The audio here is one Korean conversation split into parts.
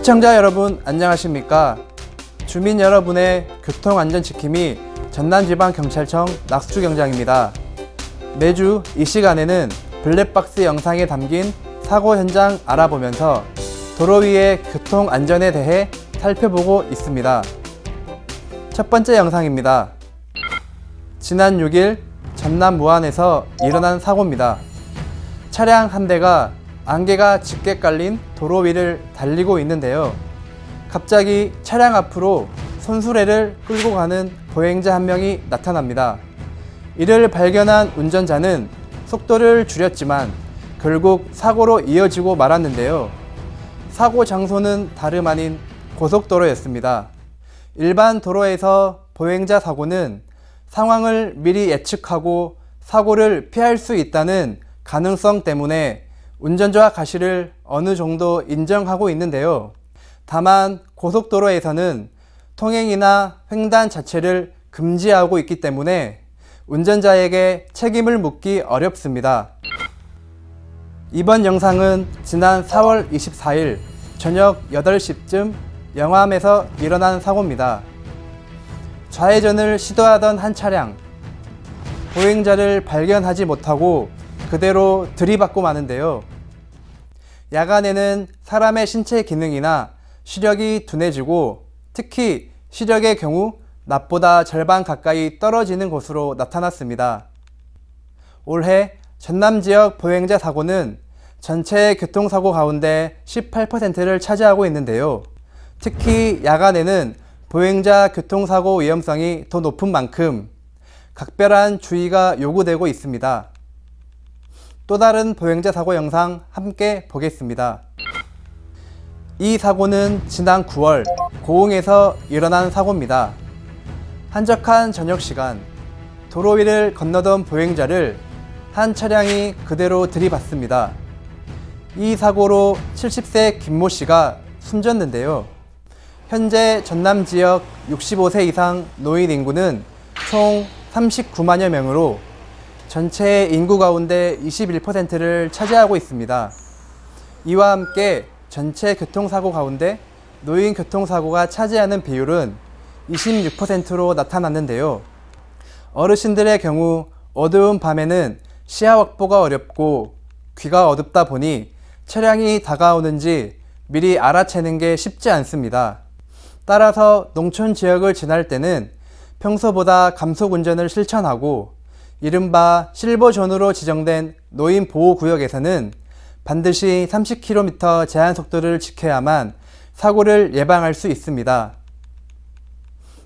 시청자 여러분 안녕하십니까? 주민 여러분의 교통안전지킴이 전남지방경찰청 낙수경장입니다. 매주 이 시간에는 블랙박스 영상에 담긴 사고 현장 알아보면서 도로 위의 교통안전에 대해 살펴보고 있습니다. 첫 번째 영상입니다. 지난 6일 전남 무안에서 일어난 사고입니다. 차량 한 대가 안개가 짙게 깔린 도로 위를 달리고 있는데요. 갑자기 차량 앞으로 손수레를 끌고 가는 보행자 한 명이 나타납니다. 이를 발견한 운전자는 속도를 줄였지만 결국 사고로 이어지고 말았는데요. 사고 장소는 다름 아닌 고속도로였습니다. 일반 도로에서 보행자 사고는 상황을 미리 예측하고 사고를 피할 수 있다는 가능성 때문에 운전자와 가시를 어느 정도 인정하고 있는데요. 다만 고속도로에서는 통행이나 횡단 자체를 금지하고 있기 때문에 운전자에게 책임을 묻기 어렵습니다. 이번 영상은 지난 4월 24일 저녁 8시쯤 영암에서 일어난 사고입니다. 좌회전을 시도하던 한 차량, 보행자를 발견하지 못하고 그대로 들이받고 마는데요. 야간에는 사람의 신체 기능이나 시력이 둔해지고 특히 시력의 경우 낮보다 절반 가까이 떨어지는 것으로 나타났습니다. 올해 전남 지역 보행자 사고는 전체 교통사고 가운데 18%를 차지하고 있는데요. 특히 야간에는 보행자 교통사고 위험성이 더 높은 만큼 각별한 주의가 요구되고 있습니다. 또 다른 보행자 사고 영상 함께 보겠습니다. 이 사고는 지난 9월 고흥에서 일어난 사고입니다. 한적한 저녁 시간 도로 위를 건너던 보행자를 한 차량이 그대로 들이받습니다. 이 사고로 70세 김모 씨가 숨졌는데요. 현재 전남 지역 65세 이상 노인 인구는 총 39만여 명으로 전체 인구 가운데 21%를 차지하고 있습니다. 이와 함께 전체 교통사고 가운데 노인 교통사고가 차지하는 비율은 26%로 나타났는데요. 어르신들의 경우 어두운 밤에는 시야 확보가 어렵고 귀가 어둡다 보니 차량이 다가오는지 미리 알아채는 게 쉽지 않습니다. 따라서 농촌 지역을 지날 때는 평소보다 감속 운전을 실천하고 이른바 실버존으로 지정된 노인 보호구역에서는 반드시 30km 제한 속도를 지켜야만 사고를 예방할 수 있습니다.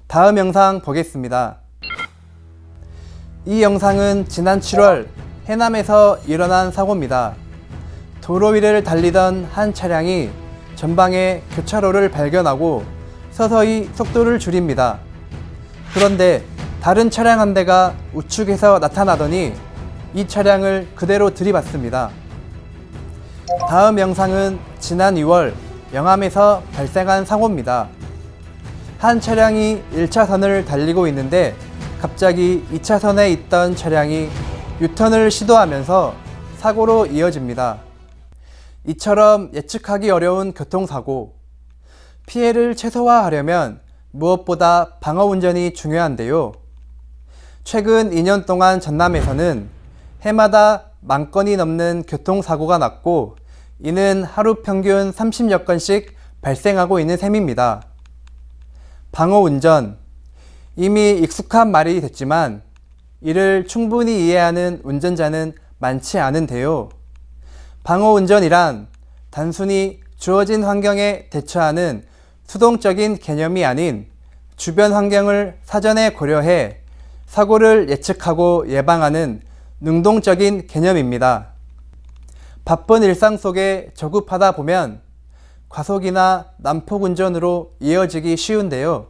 다음 영상 보겠습니다. 이 영상은 지난 7월 해남에서 일어난 사고입니다. 도로 위를 달리던 한 차량이 전방에 교차로를 발견하고 서서히 속도를 줄입니다. 그런데 다른 차량 한 대가 우측에서 나타나더니 이 차량을 그대로 들이받습니다. 다음 영상은 지난 2월 영암에서 발생한 사고입니다. 한 차량이 1차선을 달리고 있는데 갑자기 2차선에 있던 차량이 유턴을 시도하면서 사고로 이어집니다. 이처럼 예측하기 어려운 교통사고, 피해를 최소화하려면 무엇보다 방어운전이 중요한데요. 최근 2년 동안 전남에서는 해마다 10,000건이 넘는 교통사고가 났고 이는 하루 평균 30여 건씩 발생하고 있는 셈입니다. 방어운전, 이미 익숙한 말이 됐지만 이를 충분히 이해하는 운전자는 많지 않은데요. 방어운전이란 단순히 주어진 환경에 대처하는 수동적인 개념이 아닌 주변 환경을 사전에 고려해 사고를 예측하고 예방하는 능동적인 개념입니다. 바쁜 일상 속에 조급하다 보면 과속이나 난폭 운전으로 이어지기 쉬운데요.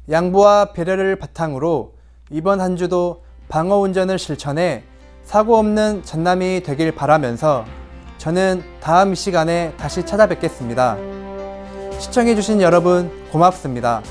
양보와 배려를 바탕으로 이번 한 주도 방어운전을 실천해 사고 없는 전남이 되길 바라면서 저는 다음 시간에 다시 찾아뵙겠습니다. 시청해주신 여러분 고맙습니다.